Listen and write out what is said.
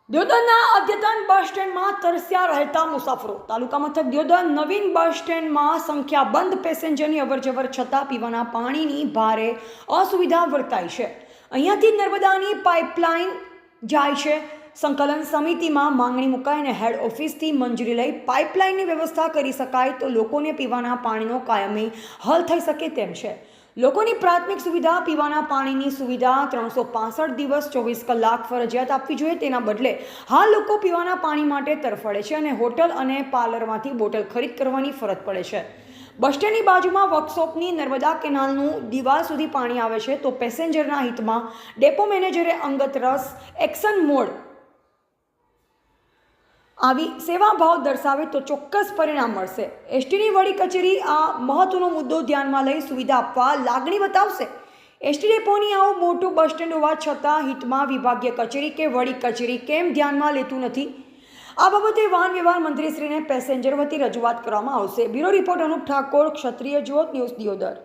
દિયોદરના અદ્યતન બસ સ્ટેન્ડમાં તરસ્યા રહેતા મુસાફરો. તાલુકા મથક દિયોદર નવીન બસ સ્ટેન્ડમાં સંખ્યાબંધ પેસેન્જરની અવરજવર છતાં પીવાના પાણીની ભારે અસુવિધા વર્તાય છે. અહીંયાથી નર્મદાની પાઇપલાઇન જાય છે. સંકલન સમિતિમાં માંગણી મુકાઈ અને હેડ ઓફિસથી મંજૂરી લઈ પાઇપલાઇનની વ્યવસ્થા કરી શકાય તો લોકોને પીવાના પાણીનો કાયમી હલ થઈ શકે તેમ છે. લોકોની પ્રાથમિક સુવિધા પીવાના પાણીની સુવિધા 365 દિવસ 24 કલાક ફરજિયાત આપવી જોઈએ. તેના બદલે હાલ લોકો પીવાના પાણી માટે તરફડે છે અને હોટલ અને પાર્લરમાંથી બોટલ ખરીદ કરવાની ફરજ પડે છે. બસ સ્ટેન્ડની બાજુમાં વર્કશોપની નર્મદા કેનાલનું દિવાલ સુધી પાણી આવે છે તો પેસેન્જરના હિતમાં ડેપો મેનેજરે અંગત રસ એક્શન મોડ આવી સેવા ભાવ દર્શાવે તો ચોક્કસ પરિણામ મળશે. એસટીની વડી કચેરી આ મહત્વનો મુદ્દો ધ્યાનમાં લઈ સુવિધા આપવા લાગણી બતાવશે. એસટી ડેપોની આવું મોટું બસ સ્ટેન્ડ હોવા છતાં હિતમાં વિભાગીય કચેરી કે વડી કચેરી કેમ ધ્યાનમાં લેતું નથી? આ બાબતે વાહન વ્યવહાર મંત્રીશ્રીને પેસેન્જર વતી રજૂઆત કરવામાં આવશે. બ્યુરો રિપોર્ટ અનુપ ઠાકોર, ક્ષત્રિય જ્યોત ન્યૂઝ, દિયોદર.